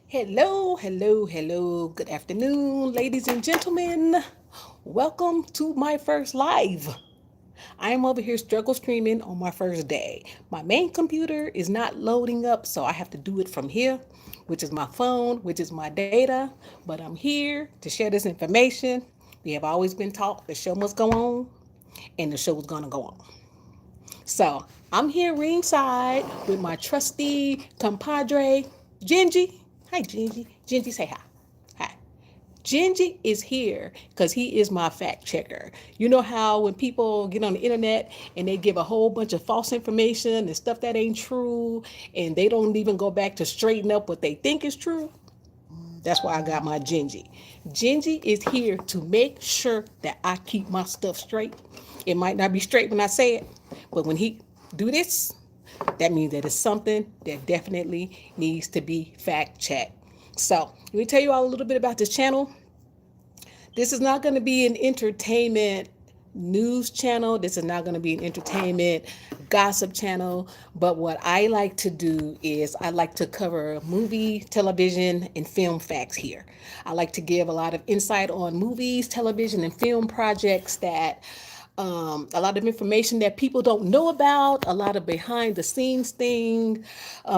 Hello, hello, hello. Good afternoon, ladies and gentlemen. Welcome to my first live. I am over here struggle streaming on my first day. My main computer is not loading up, so I have to do it from here, which is my phone, which is my data. But I'm here to share this information. We have always been taught the show must go on, and the show is going to go on. So I'm here ringside with my trusty compadre, Gingy. Hi, Gingy. Gingy, say hi. Hi. Gingy is here because he is my fact checker. You know how when people get on the internet and they give a whole bunch of false information and stuff that ain't true, and they don't even go back to straighten up what they think is true? That's why I got my Gingy. Gingy is here to make sure that I keep my stuff straight. It might not be straight when I say it, but when he do this, that means that it's something that definitely needs to be fact checked. So let me tell you all a little bit about this channel. This is not going to be an entertainment news channel. This is not going to be an entertainment gossip channel. But what I like to do is I like to cover movie, television, and film facts here. I like to give a lot of insight on movies, television, and film projects that a lot of information that people don't know about, a lot of behind the scenes thing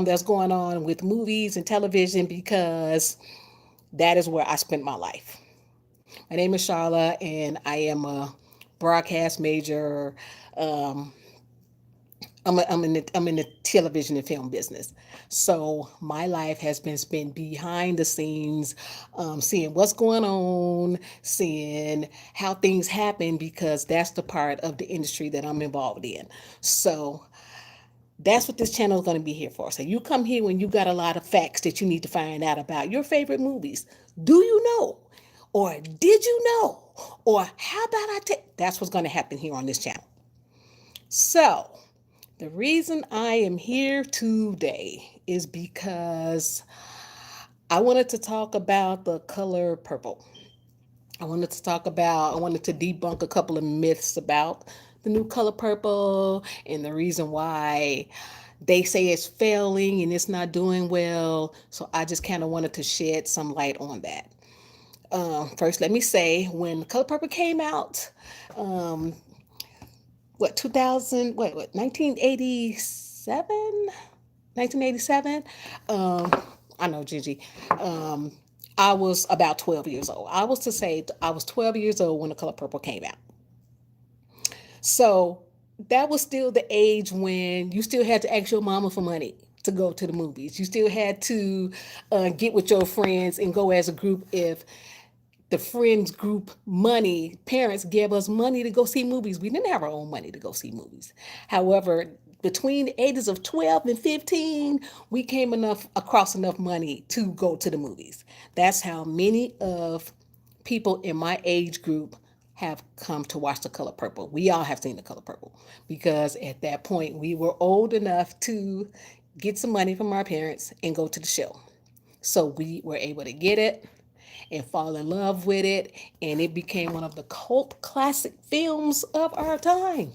that's going on with movies and television because that is where I spent my life. My name is Charla, and I am a broadcast major. Um, I'm in the television and film business. So my life has been spent behind the scenes, seeing what's going on, seeing how things happen, because that's the part of the industry that I'm involved in. So that's what this channel is going to be here for. So you come here when you got a lot of facts that you need to find out about your favorite movies. Do you know? Or did you know? Or how about I take? That's what's going to happen here on this channel. So the reason I am here today is because I wanted to talk about the color purple. I wanted to debunk a couple of myths about the new color purple and the reason why they say it's failing and it's not doing well. So I just kind of wanted to shed some light on that. First, let me say when Color Purple came out, um, what 2000? What 1987? 1987. Um, I know, Gigi. Um, I was about 12 years old. I was to say I was 12 years old when The Color Purple came out. So that was still the age when you still had to ask your mama for money to go to the movies. You still had to get with your friends and go as a group if the friends group money, parents gave us money to go see movies. We didn't have our own money to go see movies. However, between the ages of 12 and 15, we came across enough money to go to the movies. That's how many of people in my age group have come to watch The Color Purple. We all have seen The Color Purple because at that point we were old enough to get some money from our parents and go to the show. So we were able to get it and fall in love with it, and it became one of the cult classic films of our time.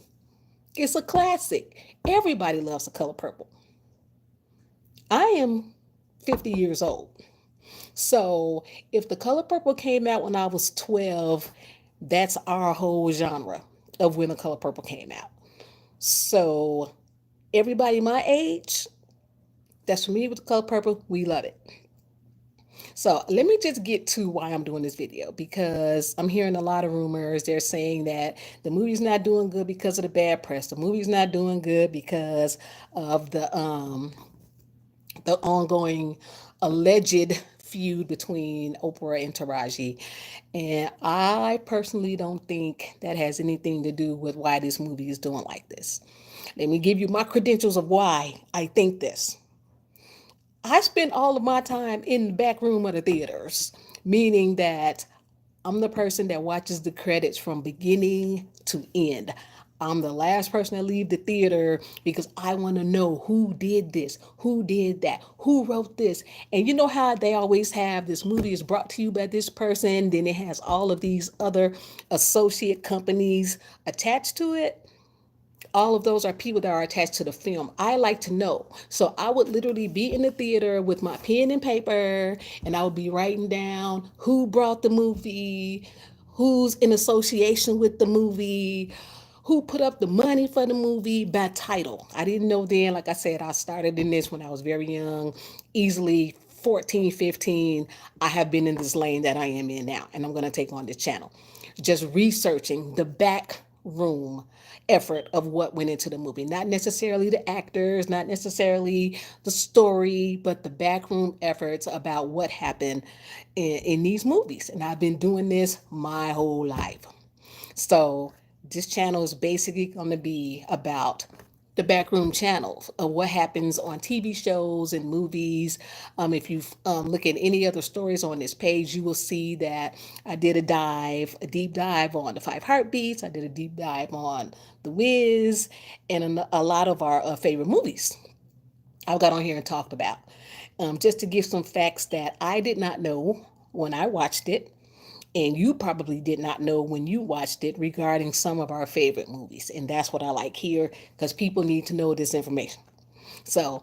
It's a classic. Everybody loves The Color Purple. I am 50 years old. So if The Color Purple came out when I was 12, that's our whole genre of when The Color Purple came out. So everybody my age that's familiar with The Color Purple, we love it. So let me just get to why I'm doing this video because I'm hearing a lot of rumors. They're saying that the movie's not doing good because of the bad press. The movie's not doing good because of the ongoing alleged feud between Oprah and Taraji. And I personally don't think that has anything to do with why this movie is doing like this. Let me give you my credentials of why I think this. I spend all of my time in the back room of the theaters, meaning that I'm the person that watches the credits from beginning to end. I'm the last person to leave the theater because I want to know who did this, who did that, who wrote this. And you know how they always have this movie is brought to you by this person, then it has all of these other associate companies attached to it. All of those are people that are attached to the film. I like to know. So I would literally be in the theater with my pen and paper, and I would be writing down who brought the movie, who's in association with the movie, who put up the money for the movie by title. I didn't know then. Like I said, I started in this when I was very young, easily 14, 15. I have been in this lane that I am in now, and I'm going to take on this channel. Just researching the back room effort of what went into the movie. Not necessarily the actors, not necessarily the story, but the backroom efforts about what happened in these movies. And I've been doing this my whole life. So this channel is basically going to be about the backroom channels of what happens on TV shows and movies. If you look at any other stories on this page, you will see that I did a deep dive on the Five Heartbeats. I did a deep dive on The Wiz, and a lot of our favorite movies I got on here and talked about. Just to give some facts that I did not know when I watched it, and you probably did not know when you watched it regarding some of our favorite movies. And that's what I like here because people need to know this information. So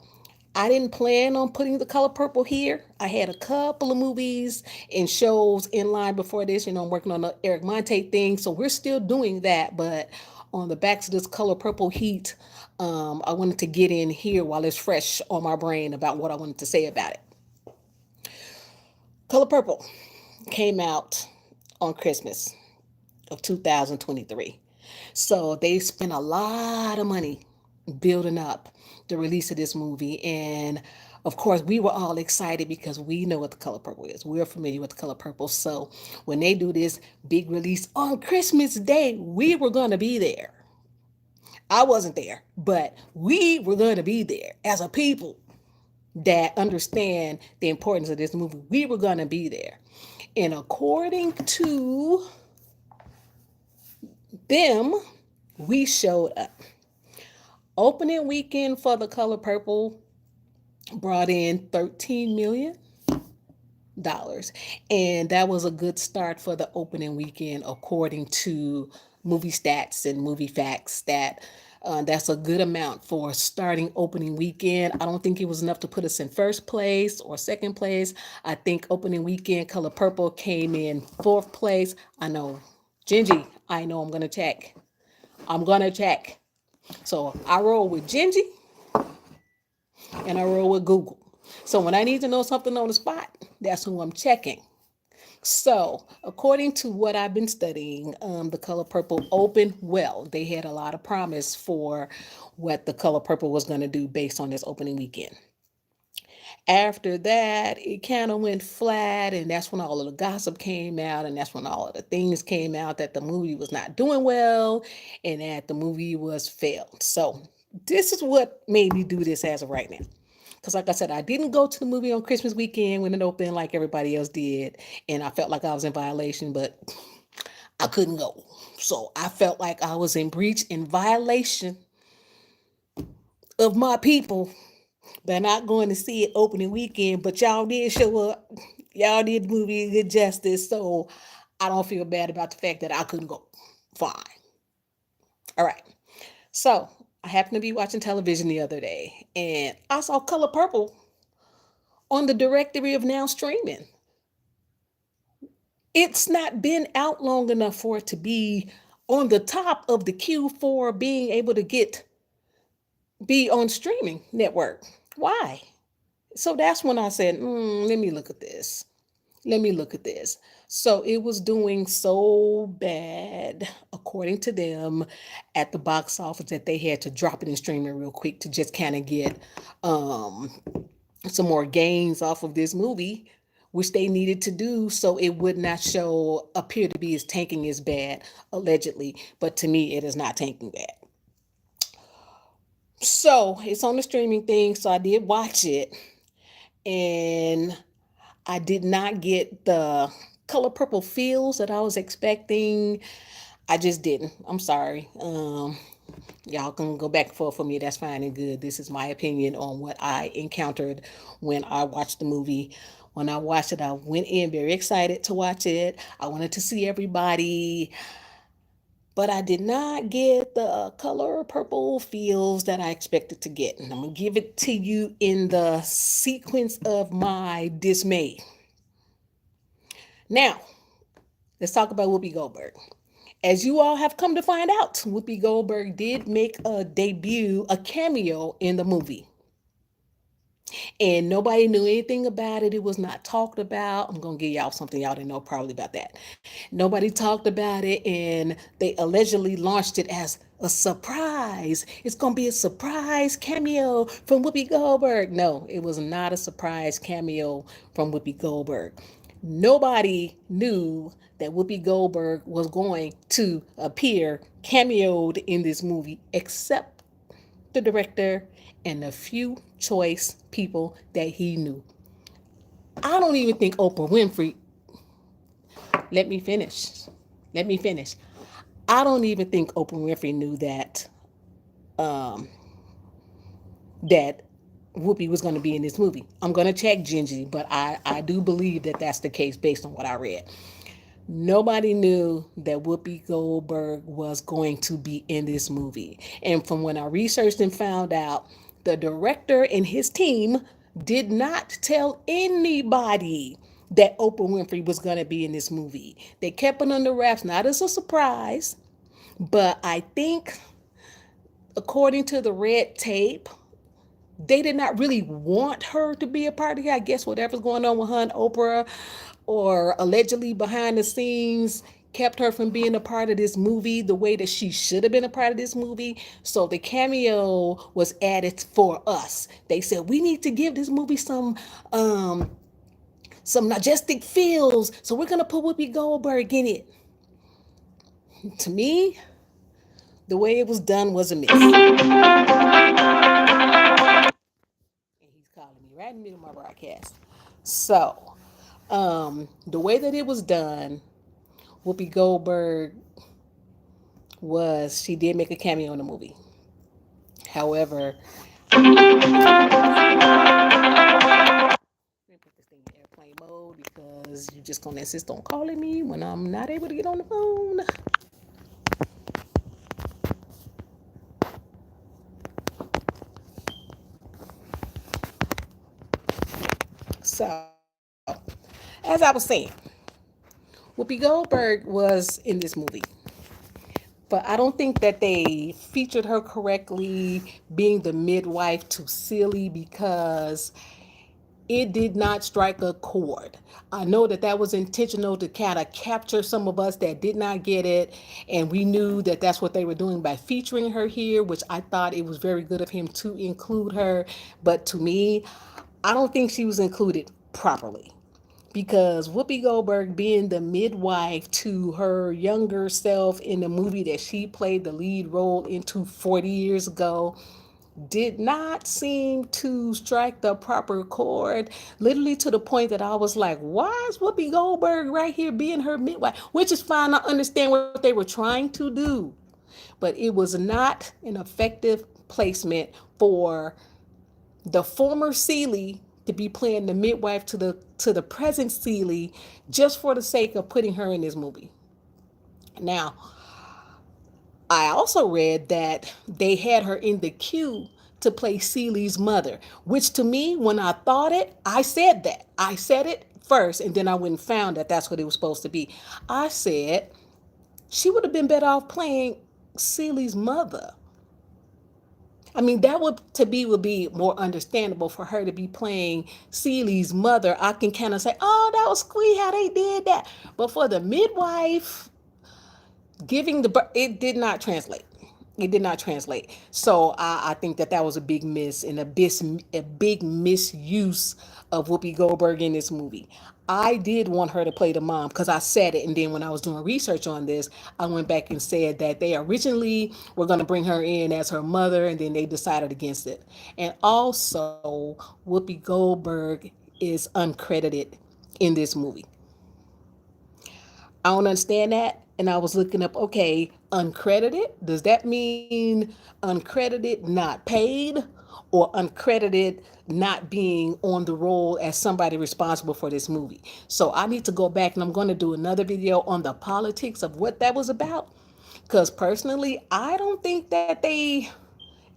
I didn't plan on putting The Color Purple here. I had a couple of movies and shows in line before this. I'm working on the Eric Monte thing. So we're still doing that. But on the backs of this Color Purple heat, I wanted to get in here while it's fresh on my brain about what I wanted to say about it. Color Purple came out on Christmas of 2023. So they spent a lot of money building up the release of this movie. And of course, we were all excited because we know what The Color Purple is. We're familiar with The Color Purple. So when they do this big release on Christmas Day, we were going to be there. I wasn't there, but we were going to be there as a people that understand the importance of this movie. We were going to be there. And according to them, we showed up. Opening weekend for The Color Purple brought in $13 million, and that was a good start for the opening weekend according to movie stats and movie facts. That's a good amount for starting opening weekend. I don't think it was enough to put us in first place or second place. I think opening weekend Color Purple came in fourth place. I know, Gingy, I know I'm going to check. So I roll with Gingy and I roll with Google. So when I need to know something on the spot, that's who I'm checking. So, according to what I've been studying, The Color Purple opened well. They had a lot of promise for what The Color Purple was going to do based on this opening weekend. After that, it kind of went flat, and that's when all of the gossip came out, and that's when all of the things came out that the movie was not doing well, and that the movie was failed. So, this is what made me do this as of right now. Because, like I said, I didn't go to the movie on Christmas weekend when it opened like everybody else did. And I felt like I was in violation, but I couldn't go. So I felt like I was in breach, in violation of my people by not going to see it opening weekend. But y'all did show up. Y'all did the movie good justice. So I don't feel bad about the fact that I couldn't go. Fine. All right. So I happened to be watching television the other day and I saw Color Purple on the directory of now streaming. It's not been out long enough for it to be on the top of the queue for being able to be on streaming network. Why? So that's when I said, let me look at this. Let me look at this. So it was doing so bad, according to them, at the box office that they had to drop it in streaming real quick to just kind of get some more gains off of this movie, which they needed to do so it would not appear to be as tanking as bad, allegedly. But to me, it is not tanking bad. So it's on the streaming thing. So I did watch it, and I did not get the Color Purple feels that I was expecting. I just didn't. I'm sorry. Y'all can go back and forth for me. That's fine and good. This is my opinion on what I encountered when I watched the movie. When I watched it, I went in very excited to watch it. I wanted to see everybody. but I did not get the color purple feels that I expected to get. And I'm going to give it to you in the sequence of my dismay. Now, let's talk about Whoopi Goldberg. As you all have come to find out, Whoopi Goldberg did make a debut, a cameo in the movie. And nobody knew anything about it. It was not talked about. I'm going to give y'all something y'all didn't know probably about that. Nobody talked about it, and they allegedly launched it as a surprise. It's going to be a surprise cameo from Whoopi Goldberg. No, it was not a surprise cameo from Whoopi Goldberg. Nobody knew that Whoopi Goldberg was going to appear cameoed in this movie except the director and a few choice people that he knew. I don't even think Oprah Winfrey. Let me finish. Let me finish. I don't even think Oprah Winfrey knew um, that Whoopi was going to be in this movie. I'm going to check Gingy, but I do believe that that's the case based on what I read. Nobody knew that Whoopi Goldberg was going to be in this movie. And from when I researched and found out, the director and his team did not tell anybody that Oprah Winfrey was going to be in this movie. They kept it under wraps, not as a surprise, but I think, according to the red tape, they did not really want her to be a part of it. I guess whatever's going on with her and Oprah, or allegedly behind the scenes, kept her from being a part of this movie the way that she should have been a part of this movie. So the cameo was added for us. They said we need to give this movie some majestic feels, so we're gonna put Whoopi Goldberg in it. To me, the way it was done was a miss. And he's calling me right in the middle of my broadcast. So, the way that it was done, Whoopi Goldberg she did make a cameo in the movie. However, let me put this thing in airplane mode because you're just gonna insist on calling me when I'm not able to get on the phone. So, as I was saying, Whoopi Goldberg was in this movie, but I don't think that they featured her correctly being the midwife to Celie because it did not strike a chord. I know that that was intentional to kind of capture some of us that did not get it, and we knew that that's what they were doing by featuring her here, which I thought it was very good of him to include her. But to me, I don't think she was included properly, because Whoopi Goldberg being the midwife to her younger self in the movie that she played the lead role into 40 years ago did not seem to strike the proper chord, literally to the point that I was like, why is Whoopi Goldberg right here being her midwife? Which is fine. I understand what they were trying to do, but it was not an effective placement for the former Celie to be playing the midwife to the present Celie just for the sake of putting her in this movie. Now, I also read that they had her in the queue to play Celie's mother, which to me, when I thought it, I said that. I said it first, and then I went and found that that's what it was supposed to be. I said she would have been better off playing Celie's mother. I mean, that would be more understandable for her to be playing Celie's mother. I can kind of say, oh, that was sweet how they did that. But for the midwife, giving it did not translate. It did not translate. So I think that that was a big miss and a big misuse of Whoopi Goldberg in this movie. I did want her to play the mom because I said it, and then when I was doing research on this, I went back and said that they originally were going to bring her in as her mother, and then they decided against it. And also, Whoopi Goldberg is uncredited in this movie. I don't understand that. And I was looking up, okay, uncredited, does that mean uncredited not paid, or uncredited not being on the role as somebody responsible for this movie? So I need to go back, and I'm going to do another video on the politics of what that was about, Because personally, I don't think that they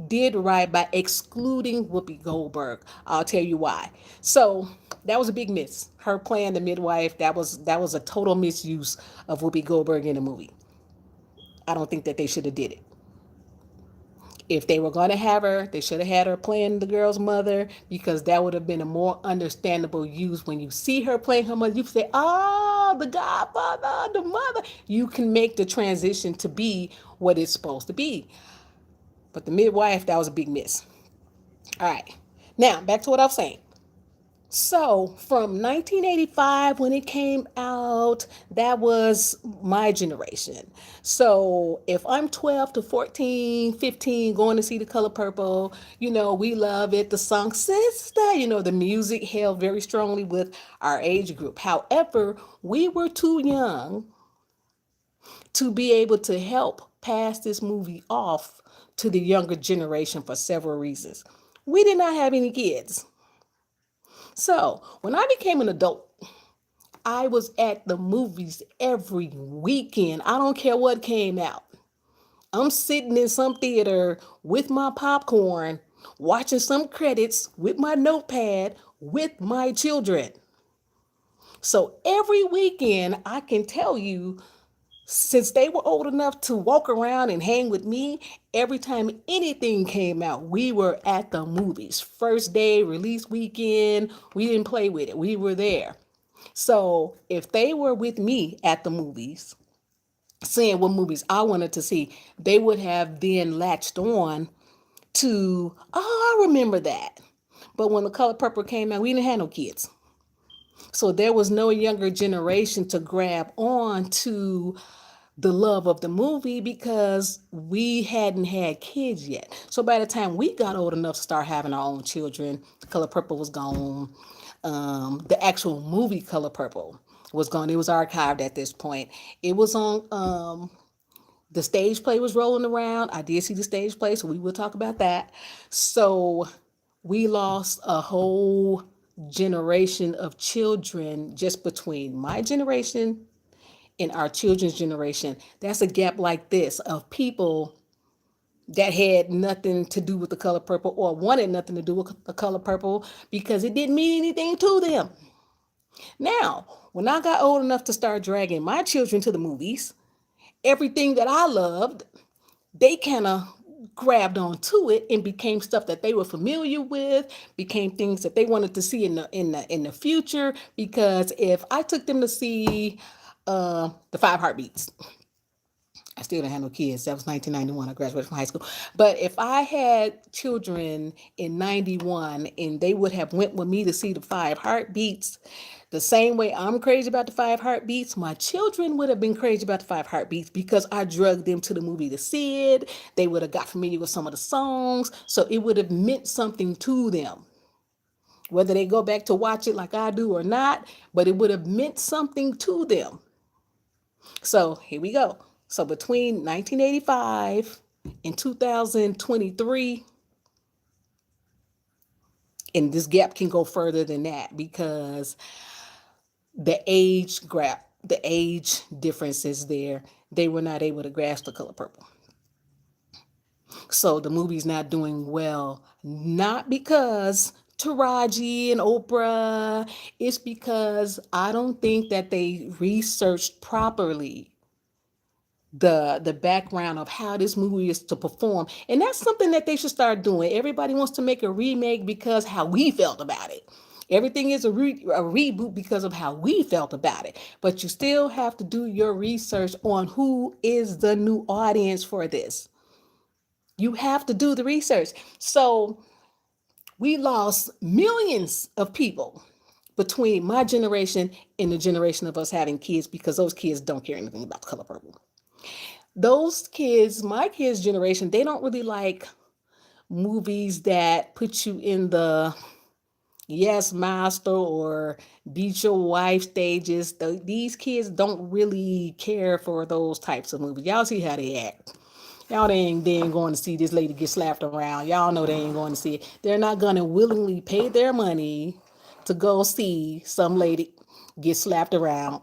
did right by excluding Whoopi Goldberg. I'll tell you why. So that was a big miss. Her playing the midwife, that was a total misuse of Whoopi Goldberg in the movie. I don't think that they should have did it. If they were going to have her, they should have had her playing the girl's mother, because that would have been a more understandable use. When you see her playing her mother, you say, "Oh, the godfather, the mother." You can make the transition to be what it's supposed to be. But the midwife, that was a big miss. All right. Now, back to what I was saying. So, from 1985, when it came out, that was my generation. So, if I'm 12 to 14, 15, going to see The Color Purple, we love it. The song Sister, the music held very strongly with our age group. However, we were too young to be able to help pass this movie off to the younger generation for several reasons. We did not have any kids. So, when I became an adult, I was at the movies every weekend. I don't care what came out. I'm sitting in some theater with my popcorn, watching some credits with my notepad with my children. So every weekend, I can tell you, since they were old enough to walk around and hang with me, every time anything came out, we were at the movies. First day, release weekend, we didn't play with it. We were there. So if they were with me at the movies, seeing what movies I wanted to see, they would have then latched on to, oh, I remember that. But when The Color Purple came out, we didn't have no kids. So there was no younger generation to grab on to the love of the movie, because we hadn't had kids yet. So by the time we got old enough to start having our own children, The Color Purple was gone. The actual movie Color Purple was gone. It was archived at this point. It was on, the stage play was rolling around. I did see the stage play, so we will talk about that. So we lost a whole generation of children just between my generation in our children's generation. That's a gap like this of people that had nothing to do with The Color Purple, or wanted nothing to do with The Color Purple, because it didn't mean anything to them. Now, when I got old enough to start dragging my children to the movies, everything that I loved, they kind of grabbed onto it and became stuff that they were familiar with, became things that they wanted to see in the future. Because if I took them to see the Five Heartbeats, I still didn't have no kids. That was 1991. I graduated from high school. But if I had children in 91 and they would have went with me to see the Five Heartbeats, the same way I'm crazy about the Five Heartbeats, my children would have been crazy about the Five Heartbeats, because I drugged them to the movie to see it. They would have got familiar with some of the songs. So it would have meant something to them. Whether they go back to watch it like I do or not, but it would have meant something to them. So here we go. So between 1985 and 2023, and this gap can go further than that, because the age difference is there. They were not able to grasp The Color Purple. So the movie's not doing well, not because Taraji and Oprah, it's because I don't think that they researched properly the background of how this movie is to perform. And that's something that they should start doing. Everybody wants to make a remake because how we felt about it. Everything is a reboot because of how we felt about it. But you still have to do your research on who is the new audience for this. You have to do the research. So we lost millions of people between my generation and the generation of us having kids, because those kids don't care anything about The Color Purple. Those kids, my kids' generation, they don't really like movies that put you in the yes master or beat your wife stages. These kids don't really care for those types of movies. Y'all see how they act. Y'all they ain't going to see this lady get slapped around. Y'all know they ain't going to see it. They're not going to willingly pay their money to go see some lady get slapped around.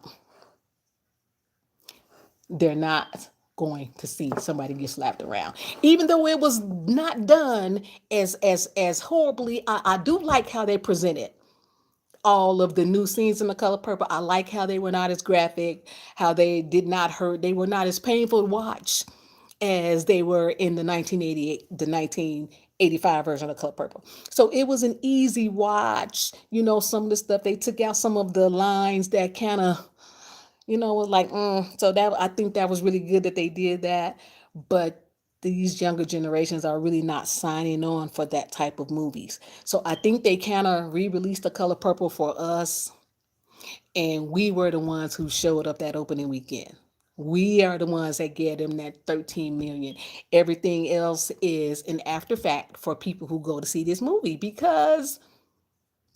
They're not going to see somebody get slapped around. Even though it was not done as horribly, I do like how they presented all of the new scenes in The Color Purple. I like how they were not as graphic, how they did not hurt, they were not as painful to watch as they were in the 1988, the 1985 version of Color Purple. So it was an easy watch. Some of the stuff they took out, some of the lines that kind of, was like, so that I think that was really good that they did that. But these younger generations are really not signing on for that type of movies. So I think they kind of re-released The Color Purple for us, and we were the ones who showed up that opening weekend. We are the ones that gave them that 13 million. Everything else is an after fact for people who go to see this movie, because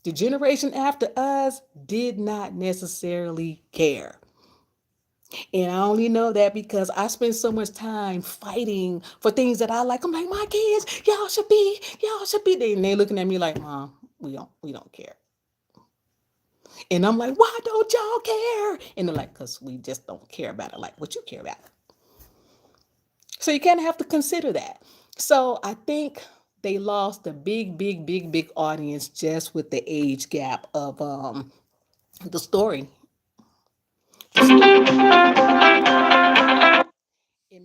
the generation after us did not necessarily care. And I only know that because I spend so much time fighting for things that I like. I'm like, my kids, y'all should be there. And they looking at me like, Mom, we don't care. And I'm like, why don't y'all care? And they're like, because we just don't care about it like what you care about. So you kind of have to consider that. So I think they lost a big audience just with the age gap of the story. It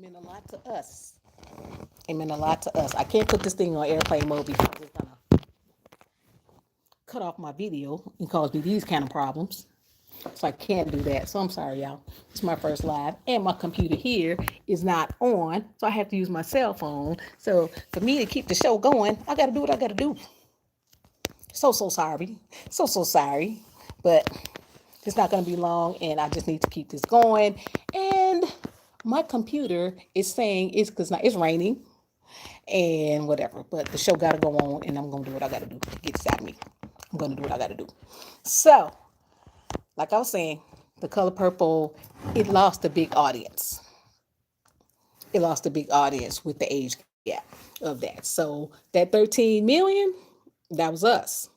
meant a lot to us. It meant a lot to us. I can't put this thing on airplane mode because it's gonna cut off my video and cause me these kind of problems. So I can't do that. So I'm sorry, y'all. It's my first live, and my computer here is not on, so I have to use my cell phone. So for me to keep the show going, I gotta do what I gotta do. So sorry. So sorry. But it's not gonna be long, and I just need to keep this going. And my computer is saying it's because it's raining and whatever. But the show gotta go on, and I'm gonna do what I gotta do to get this out of me. I'm gonna do what I gotta do. So, like I was saying, The Color Purple, it lost a big audience. It lost a big audience with the age gap of that. So that 13 million, that was us.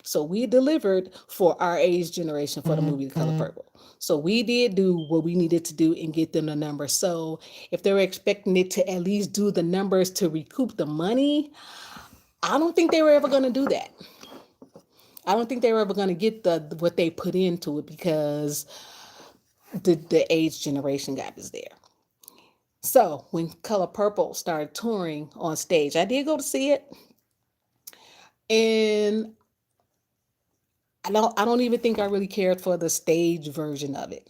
So we delivered for our age generation for the movie The Color Purple. So we did do what we needed to do and get them the numbers. So if they were expecting it to at least do the numbers to recoup the money, I don't think they were ever going to do that. I don't think they were ever going to get what they put into it, because the age generation gap is there. So when Color Purple started touring on stage, I did go to see it, and I don't even think I really cared for the stage version of it.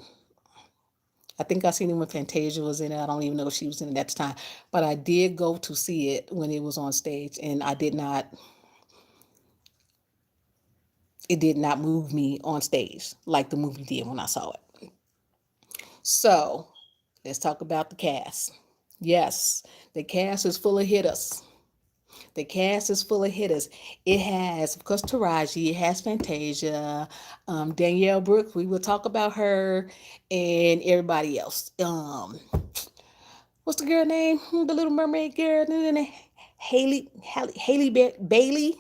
I think I seen it when Fantasia was in it. I don't even know if she was in it at the time, but I did go to see it when it was on stage, and it did not move me on stage like the movie did when I saw it. So let's talk about the cast. Yes, the cast is full of hitters. The cast is full of hitters. It has, of course, Taraji. It has Fantasia, Danielle Brooks. We will talk about her, and everybody else. What's the girl name? The Little Mermaid girl. Haley Bailey,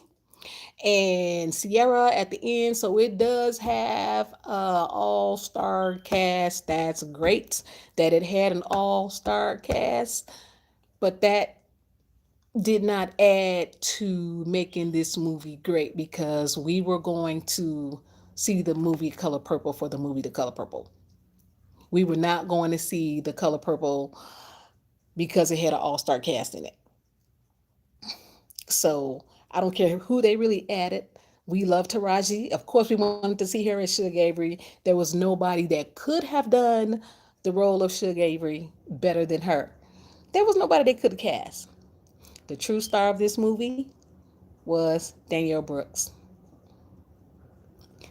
and Sierra at the end. So it does have an all-star cast. That's great that it had an all-star cast, but that did not add to making this movie great, because we were going to see the movie Color Purple for the movie The Color Purple. We were not going to see The Color Purple because it had an all-star cast in it. So I don't care who they really added. We love Taraji. Of course, we wanted to see her as Sugar Avery. There was nobody that could have done the role of Sugar Avery better than her. There was nobody they could have cast. The true star of this movie was Danielle Brooks.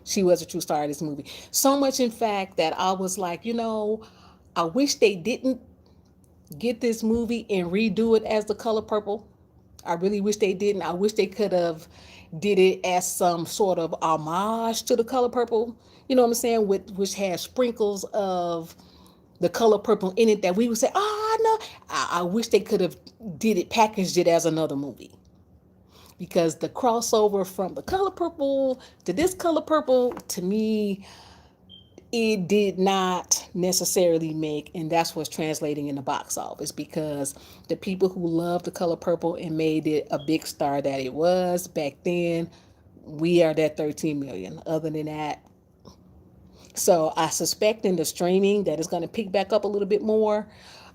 She was a true star of this movie. So much, in fact, that I was like, I wish they didn't get this movie and redo it as The Color Purple. I really wish they didn't. I wish they could have did it as some sort of homage to The Color Purple. You know what I'm saying? Which has sprinkles of The Color Purple in it, that we would say, no. I wish they could have packaged it as another movie. Because the crossover from The Color Purple to this Color Purple, to me, it did not necessarily make, and that's what's translating in the box office, because the people who love The Color Purple and made it a big star that it was back then, we are that 13 million. Other than that, so I suspect in the streaming that it's going to pick back up a little bit more,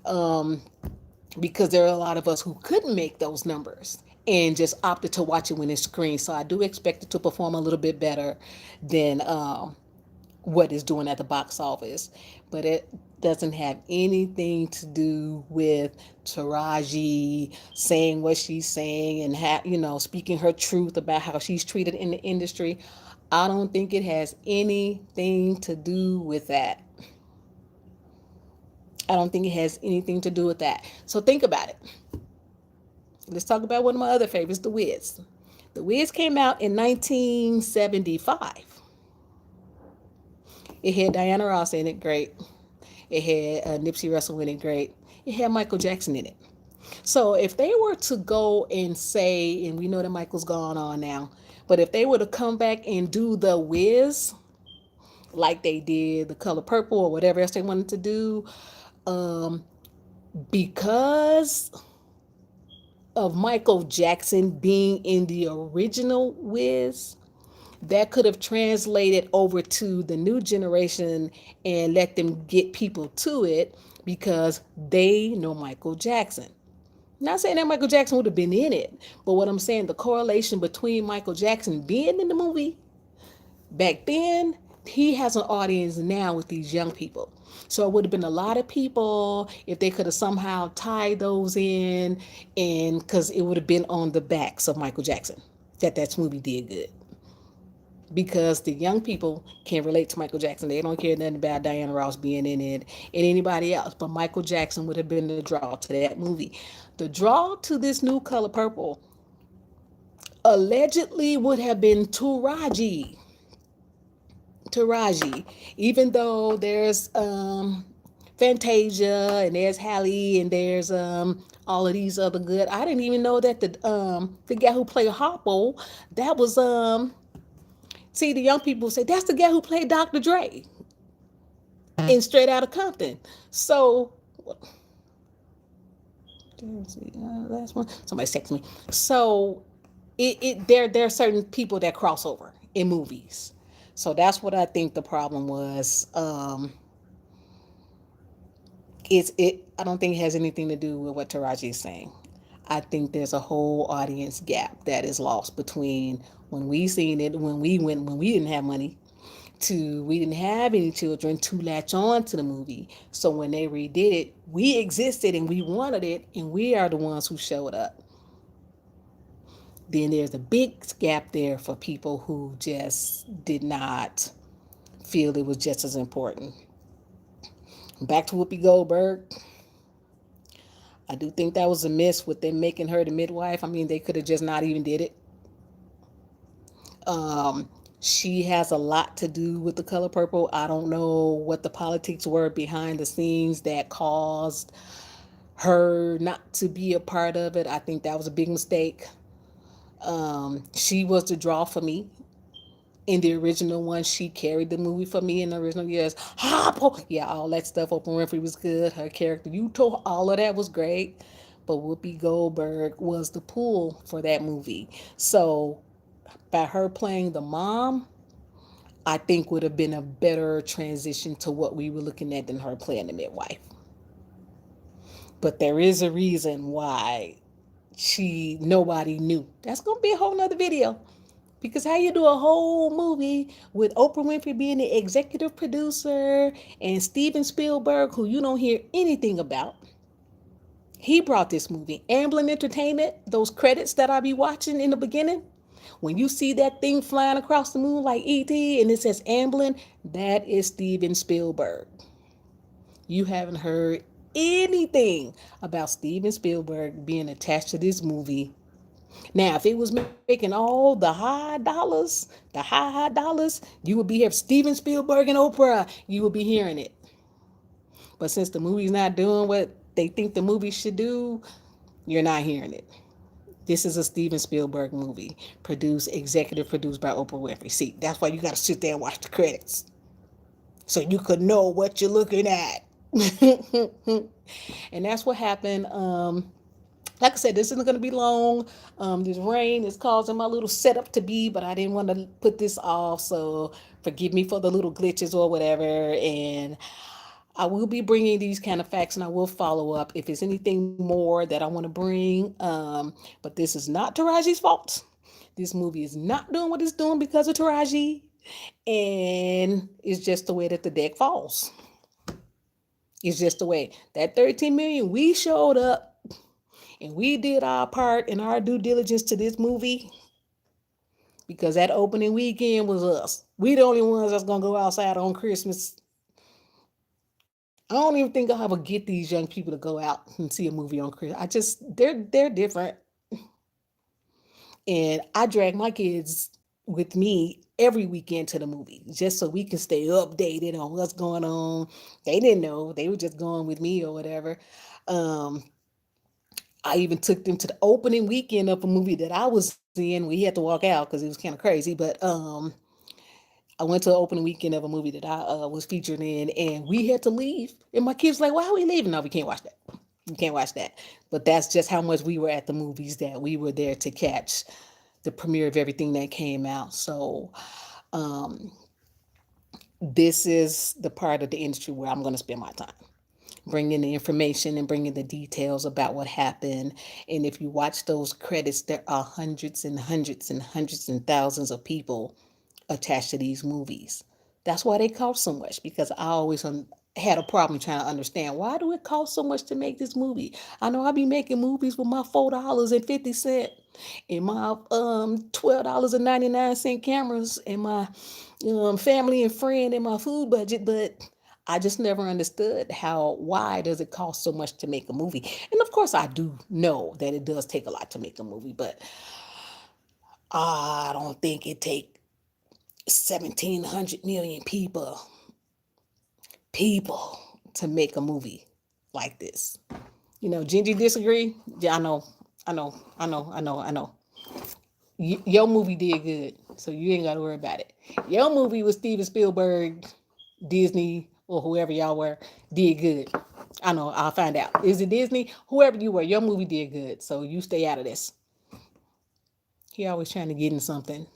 because there are a lot of us who couldn't make those numbers and just opted to watch it when it's screened. So I do expect it to perform a little bit better than what it's doing at the box office. But it doesn't have anything to do with Taraji saying what she's saying and speaking her truth about how she's treated in the industry. I don't think it has anything to do with that. I don't think it has anything to do with that. So think about it. Let's talk about one of my other favorites, The Wiz. The Wiz came out in 1975. It had Diana Ross in it, great. It had Nipsey Russell in it, great. It had Michael Jackson in it. So if they were to go and say, and we know that Michael's gone on now, but if they were to come back and do The Wiz like they did The Color Purple or whatever else they wanted to do, because of Michael Jackson being in the original Wiz, that could have translated over to the new generation and let them get people to it because they know Michael Jackson. Not saying that Michael Jackson would have been in it, but what I'm saying, the correlation between Michael Jackson being in the movie back then, he has an audience now with these young people. So it would have been a lot of people if they could have somehow tied those in, and because it would have been on the backs of Michael Jackson that movie did good. Because the young people can relate to Michael Jackson. They don't care nothing about Diana Ross being in it and anybody else. But Michael Jackson would have been the draw to that movie. The draw to this new Color Purple allegedly would have been Taraji. Even though there's Fantasia and there's Halle and there's all of these other good. I didn't even know that the guy who played Harpo, that was see, the young people say that's the guy who played Dr. Dre in Straight Outta Compton. So, last one. Somebody text me. So, there are certain people that cross over in movies. So that's what I think the problem was. I don't think it has anything to do with what Taraji is saying. I think there's a whole audience gap that is lost between when we seen it, when we didn't have money, to we didn't have any children to latch on to the movie. So when they redid it, we existed and we wanted it, and we are the ones who showed up. Then there's a big gap there for people who just did not feel it was just as important. Back to Whoopi Goldberg. I do think that was a miss with them making her the midwife. I mean, they could have just not even did it. She has a lot to do with The Color Purple. I don't know what the politics were behind the scenes that caused her not to be a part of it. I think that was a big mistake. She was the draw for me. In the original one, she carried the movie for me in the original years. Yeah, all that stuff. Oprah Winfrey was good. Her character, all of that was great. But Whoopi Goldberg was the pull for that movie. So by her playing the mom, I think would have been a better transition to what we were looking at than her playing the midwife. But there is a reason why nobody knew. That's going to be a whole nother video. Because how you do a whole movie with Oprah Winfrey being the executive producer and Steven Spielberg, who you don't hear anything about. He brought this movie. Amblin Entertainment, those credits that I be watching in the beginning, when you see that thing flying across the moon like E.T. and it says Amblin, that is Steven Spielberg. You haven't heard anything about Steven Spielberg being attached to this movie. Now, if it was making all the high dollars, you would be here. Steven Spielberg and Oprah, you would be hearing it. But since the movie's not doing what they think the movie should do, you're not hearing it. This is a Steven Spielberg movie, executive produced by Oprah Winfrey. See, that's why you got to sit there and watch the credits. so you could know what you're looking at. And that's what happened. Like I said, this isn't going to be long. This rain is causing my little setup to be, but I didn't want to put this off. So forgive me for the little glitches or whatever. And I will be bringing these kind of facts, and I will follow up if there's anything more that I want to bring. But this is not Taraji's fault. This movie is not doing what it's doing because of Taraji, and it's just the way that the deck falls. It's just the way that 13 million. We showed up and we did our part and our due diligence to this movie because that opening weekend was us. We the only ones that's gonna go outside on Christmas. I don't even think I'll ever get these young people to go out and see a movie on Christmas. They're different. And I drag my kids with me every weekend to the movie just so we can stay updated on what's going on. They didn't know. They were just going with me or whatever. Um, I even took them to the opening weekend of a movie that I was in. We had to walk out because it was kind of crazy, but I went to the opening weekend of a movie that I was featured in, and we had to leave. And my kids like, "Why are we leaving? No, we can't watch that. We can't watch that." But that's just how much we were at the movies that we were there to catch the premiere of everything that came out. So um, this is the part of the industry where I'm going to spend my time bringing the information and bringing the details about what happened. And if you watch those credits, there are hundreds and hundreds and hundreds and thousands of people attached to these movies. That's why they cost so much, because I always had a problem trying to understand, why do it cost so much to make this movie? I know I be making movies with my $4.50 and my $12.99 cameras and my family and friend and my food budget, but I just never understood why does it cost so much to make a movie? And of course I do know that it does take a lot to make a movie, but I don't think it take 1,700 million people to make a movie like this. Gingy disagree. Yeah, I know. Your movie did good, so you ain't got to worry about it. Your movie with Steven Spielberg, Disney, or whoever y'all were, did good. I know. I'll find out. Is it Disney? Whoever you were, your movie did good, so you stay out of this. He always trying to get in something.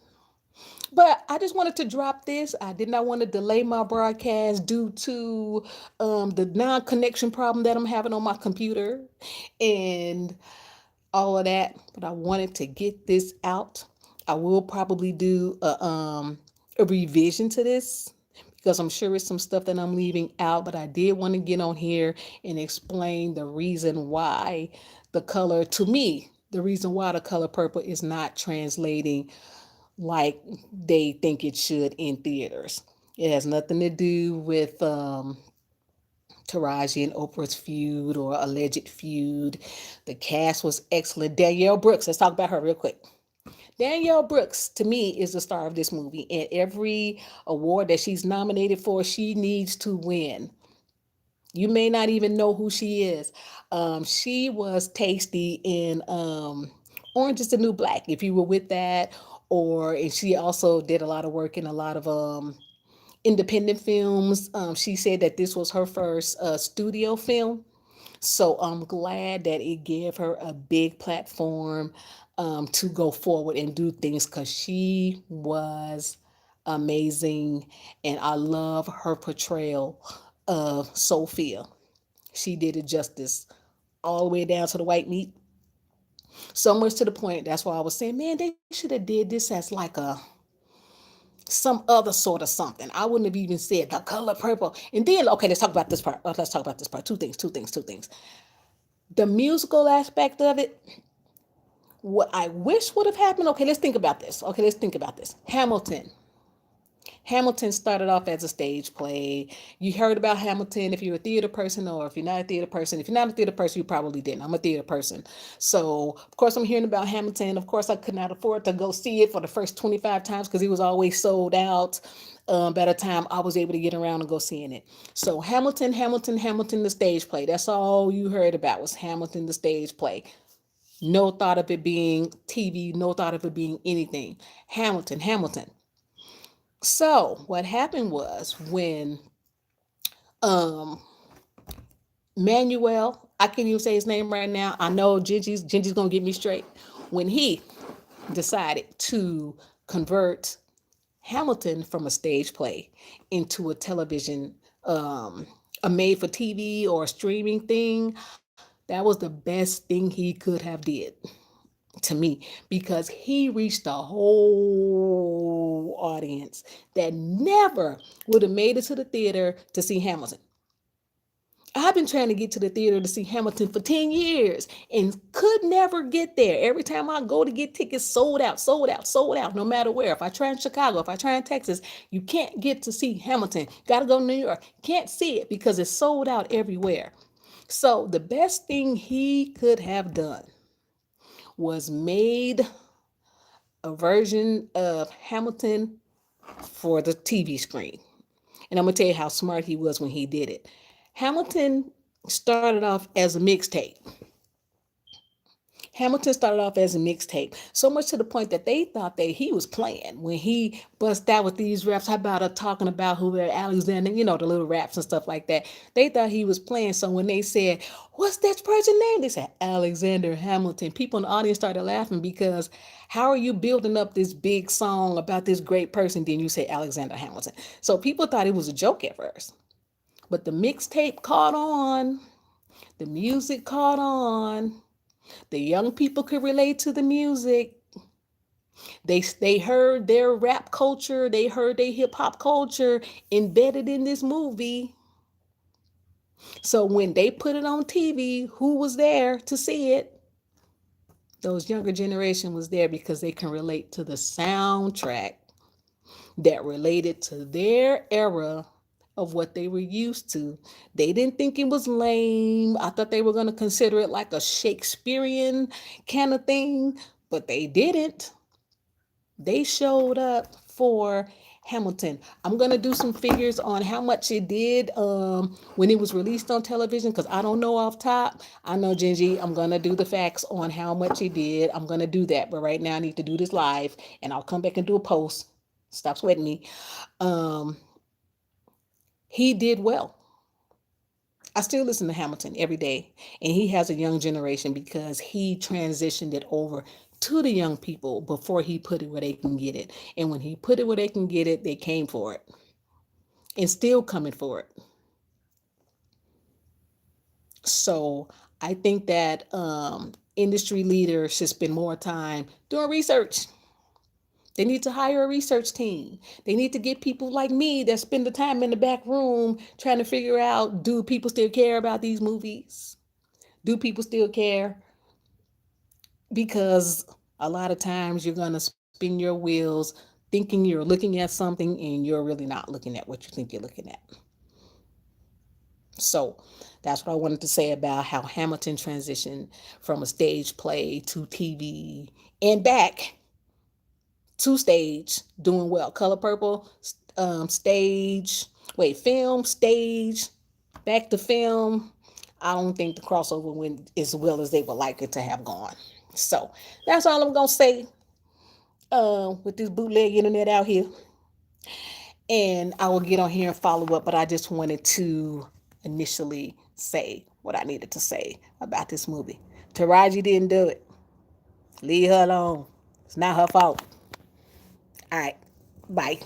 But I just wanted to drop this. I did not want to delay my broadcast due to the non-connection problem that I'm having on my computer and all of that. But I wanted to get this out. I will probably do a revision to this because I'm sure it's some stuff that I'm leaving out. But I did want to get on here and explain the reason why the color, to me, the reason why the color purple is not translating like they think it should in theaters. It has nothing to do with Taraji and Oprah's feud or alleged feud. The cast was excellent. Danielle Brooks, let's talk about her real quick. Danielle Brooks, to me, is the star of this movie, and every award that she's nominated for, she needs to win. You may not even know who she is. She was Tasty in Orange is the New Black, if you were with that. And she also did a lot of work in a lot of independent films. She said that this was her first studio film. So I'm glad that it gave her a big platform to go forward and do things because she was amazing. And I love her portrayal of Sophia. She did it justice all the way down to the white meat. So much to the point. That's why I was saying, man, they should have did this as like some other sort of something. I wouldn't have even said the color purple. And then, okay, let's talk about this part. Let's talk about this part. Two things. The musical aspect of it, what I wish would have happened. Okay, let's think about this. Hamilton. Hamilton started off as a stage play. You heard about Hamilton if you're a theater person, or if you're not a theater person. If you're not a theater person, you probably didn't. I'm a theater person. So, of course, I'm hearing about Hamilton. Of course, I could not afford to go see it for the first 25 times because it was always sold out by the time I was able to get around and go seeing it. So, Hamilton, the stage play. That's all you heard about was Hamilton, the stage play. No thought of it being TV, no thought of it being anything. Hamilton. So what happened was when Um, Manuel, I can't even say his name right now. I know Gingy's gonna get me straight. When he decided to convert Hamilton from a stage play into a television, a made for TV or a streaming thing, that was the best thing he could have did to me, because he reached a whole audience that never would have made it to the theater to see Hamilton. I've been trying to get to the theater to see Hamilton for 10 years and could never get there. Every time I go to get tickets, sold out, sold out, sold out, no matter where. If I try in Chicago, if I try in Texas, you can't get to see Hamilton. Got to go to New York. Can't see it because it's sold out everywhere. So the best thing he could have done was made a version of Hamilton for the TV screen. And I'm going to tell you how smart he was when he did it. Hamilton started off as a mixtape. Hamilton started off as a mixtape, so much to the point that they thought that he was playing when he bust out with these raps. How about talking about who they're Alexander, the little raps and stuff like that. They thought he was playing. So when they said, "What's that person's name?" They said Alexander Hamilton. People in the audience started laughing because how are you building up this big song about this great person, then you say Alexander Hamilton? So people thought it was a joke at first. But the mixtape caught on, the music caught on, the young people could relate to the music. They heard their rap culture, they heard their hip hop culture embedded in this movie. So when they put it on TV, who was there to see it? Those younger generation was there because they can relate to the soundtrack that related to their era of what they were used to. They didn't think it was lame. I thought they were going to consider it like a Shakespearean kind of thing, but they didn't. They showed up for Hamilton. I'm going to do some figures on how much it did when it was released on television, because I don't know off top. I know, Gingy, I'm going to do the facts on how much it did. I'm going to do that. But right now I need to do this live, and I'll come back and do a post. Stop sweating me. Um, he did well. I still listen to Hamilton every day, and he has a young generation because he transitioned it over to the young people before he put it where they can get it. And when he put it where they can get it, they came for it and still coming for it. So I think that industry leaders should spend more time doing research. They need to hire a research team. They need to get people like me that spend the time in the back room trying to figure out, do people still care about these movies? Do people still care? Because a lot of times you're going to spin your wheels thinking you're looking at something and you're really not looking at what you think you're looking at. So that's what I wanted to say about how Hamilton transitioned from a stage play to TV and back to stage, doing well. Color Purple, stage, film, stage, back to film. I don't think the crossover went as well as they would like it to have gone. So that's all I'm going to say with this bootleg internet out here. And I will get on here and follow up, but I just wanted to initially say what I needed to say about this movie. Taraji didn't do it. Leave her alone. It's not her fault. All right. Bye.